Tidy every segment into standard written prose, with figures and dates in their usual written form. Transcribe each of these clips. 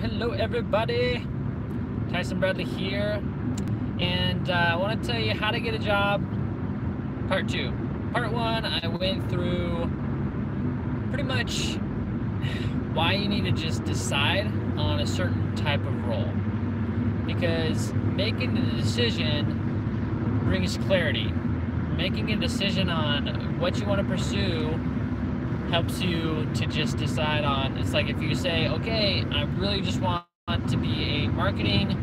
Hello everybody. Tyson Bradley here, and I want to tell you how to get a job, part 2. Part 1, I went through pretty much why you need to just decide on a certain type of role, because making the decision brings clarity. Making a decision on what you want to pursue helps you to just decide on, it's like if you say, okay, I really just want to be a marketing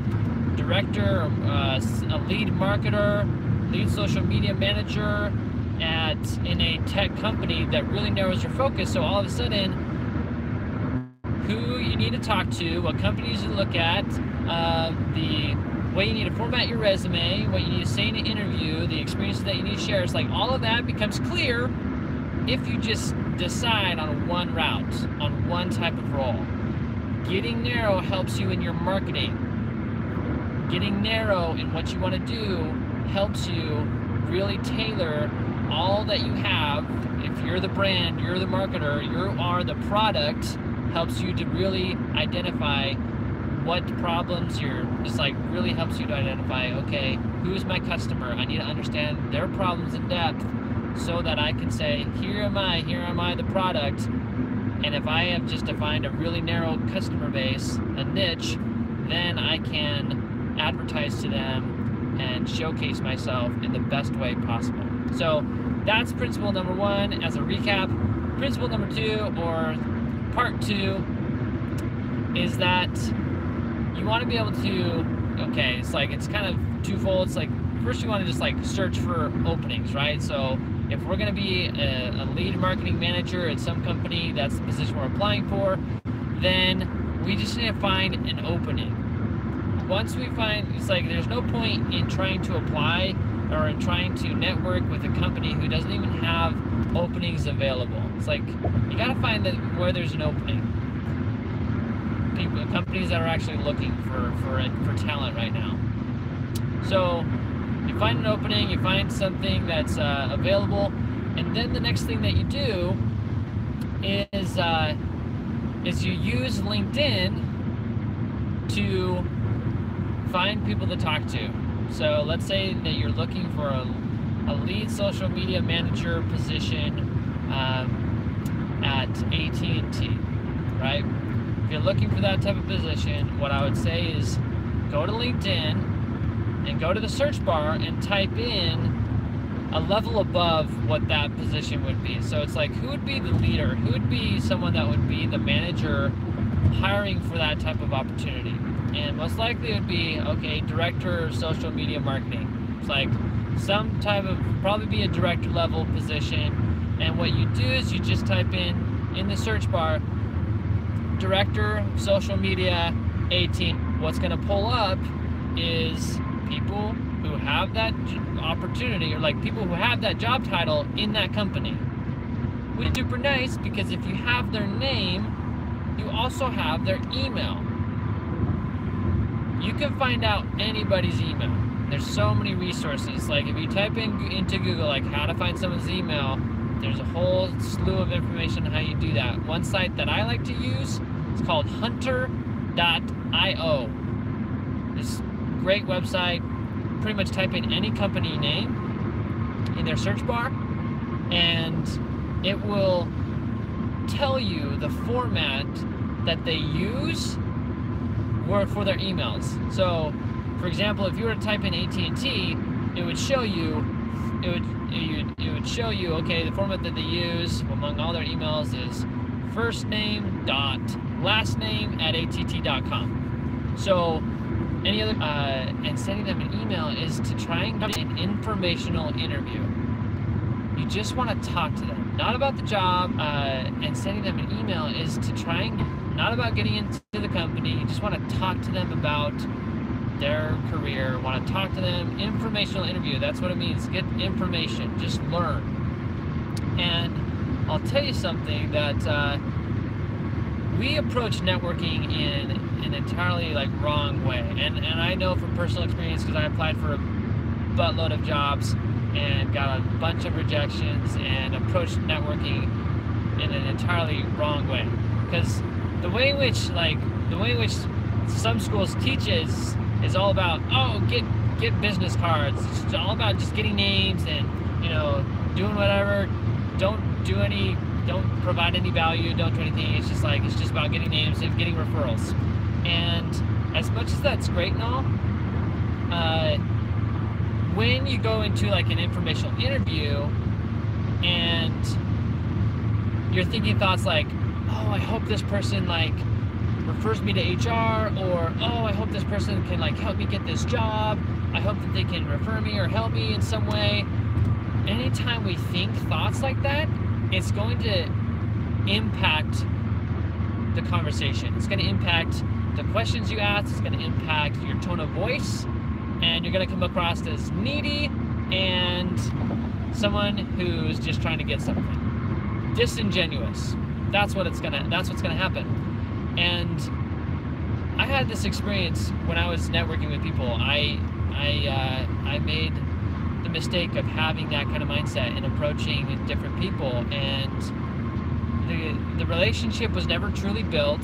director, a lead marketer, lead social media manager in a tech company, that really narrows your focus. So all of a sudden, who you need to talk to, what companies you look at, the way you need to format your resume, what you need to say in an interview, the experiences that you need to share, it's like all of that becomes clear if you just decide on one route, on one type of role. Getting narrow helps you in your marketing. Getting narrow in what you want to do helps you really tailor all that you have. If you're the brand, you're the marketer, you are the product, helps you to really identify what problems really helps you to identify, okay, who's my customer? I need to understand their problems in depth, so that I can say, here am I the product. And if I have just defined a really narrow customer base, a niche, then I can advertise to them and showcase myself in the best way possible. So that's principle number 1 as a recap. Principle number 2, or part 2, is that you want to be able to, okay, it's kind of twofold. It's like, first you want to just search for openings, right? So if we're going to be a lead marketing manager at some company, that's the position we're applying for, then we just need to find an opening. Once we find, it's like there's no point in trying to apply or in trying to network with a company who doesn't even have openings available. It's like you got to find that where there's an opening. Companies that are actually looking for talent right now. So you find an opening, you find something that's available, and then the next thing that you do is you use LinkedIn to find people to talk to. So let's say that you're looking for a lead social media manager position at AT&T, right? If you're looking for that type of position, what I would say is go to LinkedIn and go to the search bar and type in a level above what that position would be. So it's like, who would be the leader? Who would be someone that would be the manager hiring for that type of opportunity? And most likely it would be, okay, director of social media marketing. It's like some type of, probably be a director level position. And what you do is you just type in the search bar, director, social media, 18. What's going to pull up is people who have that opportunity, or people who have that job title in that company. Which is super nice, because if you have their name, you also have their email. You can find out anybody's email. There's so many resources. Like if you type into Google how to find someone's email, there's a whole slew of information on how you do that. One site that I like to use is called hunter.io. This great website. Pretty much type in any company name in their search bar, and it will tell you the format that they use for their emails. So, for example, if you were to type in AT&T, it would show you, okay, the format that they use among all their emails is first name dot last name at att.com. So any other and sending them an email is to try and get an informational interview. You just want to talk to them, not about the job. And sending them an email is to try and, not about getting into the company. You just want to talk to them about their career. Want to talk to them. Informational interview. That's what it means. Get information. Just learn. And I'll tell you something that we approach networking in an entirely wrong way. And I know from personal experience, because I applied for a buttload of jobs and got a bunch of rejections and approached networking in an entirely wrong way. Because the way in which the way in which some schools teach is all about, oh, get business cards. It's all about just getting names and, you know, doing whatever. Don't provide any value. Don't do anything. It's just about getting names and getting referrals. And as much as that's great and all, when you go into like an informational interview and you're thinking thoughts like, oh, I hope this person like refers me to HR, or oh, I hope this person can like help me get this job. I hope that they can refer me or help me in some way. Anytime we think thoughts like that, it's going to impact the conversation. It's going to impact the questions you ask. It's going to impact your tone of voice, and you're going to come across as needy and someone who's just trying to get something. Disingenuous. That's what's going to happen. And I had this experience when I was networking with people. I made the mistake of having that kind of mindset and approaching different people, and the relationship was never truly built,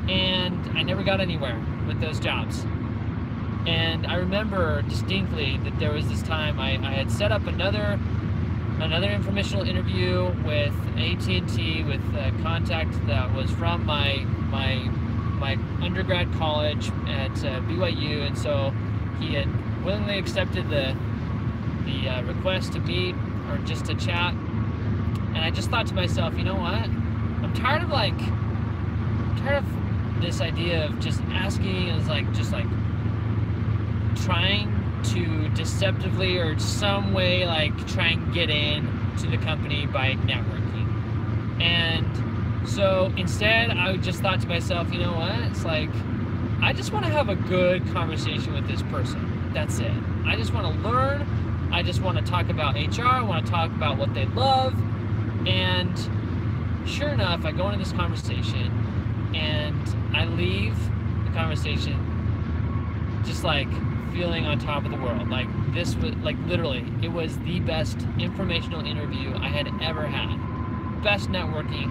and I never got anywhere with those jobs. And I remember distinctly that there was this time I had set up another informational interview with AT&T with a contact that was from my undergrad college at BYU, and so he had willingly accepted the request to meet or just to chat. And I just thought to myself, you know what? I'm tired of this idea of just asking as just trying to deceptively or some way try and get in to the company by networking. And so instead I just thought to myself, you know what? It's I just want to have a good conversation with this person. That's it. I just want to learn. I just want to talk about HR. I want to talk about what they love. And sure enough, I go into this conversation and I leave the conversation just feeling on top of the world. This was literally, it was the best informational interview I had ever had. Best networking,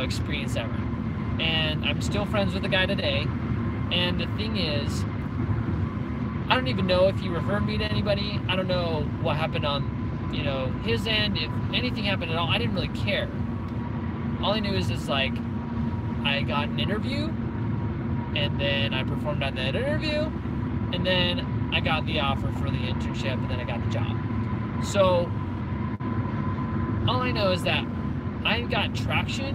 experience ever. And I'm still friends with the guy today. And the thing is, I don't even know if he referred me to anybody. I don't know what happened on, his end. If anything happened at all, I didn't really care. All I knew is I got an interview, and then I performed on that interview, and then I got the offer for the internship, and then I got the job. So all I know is that I got traction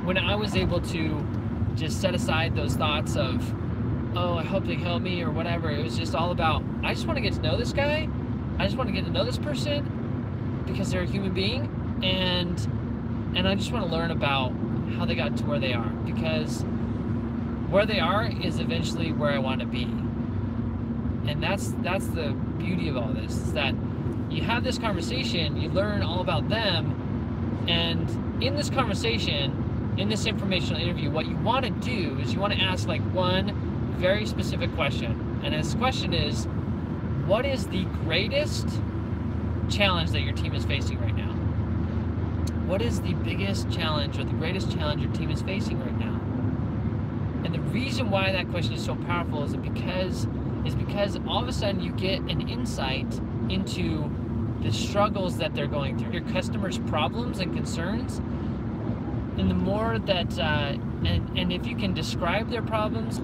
when I was able to just set aside those thoughts of, oh, I hope they help me or whatever. It was just all about, I just want to get to know this guy. I just want to get to know this person because they're a human being, and I just want to learn about how they got to where they are, because where they are is eventually where I want to be. And that's the beauty of all this, is that you have this conversation, you learn all about them, and in this conversation, in this informational interview, what you want to do is you want to ask one very specific question. And this question is, what is the greatest challenge that your team is facing right now? What is the biggest challenge or the greatest challenge your team is facing right now? And the reason why that question is so powerful is because all of a sudden you get an insight into the struggles that they're going through, your customers' problems and concerns. And the more that, and if you can describe their problems,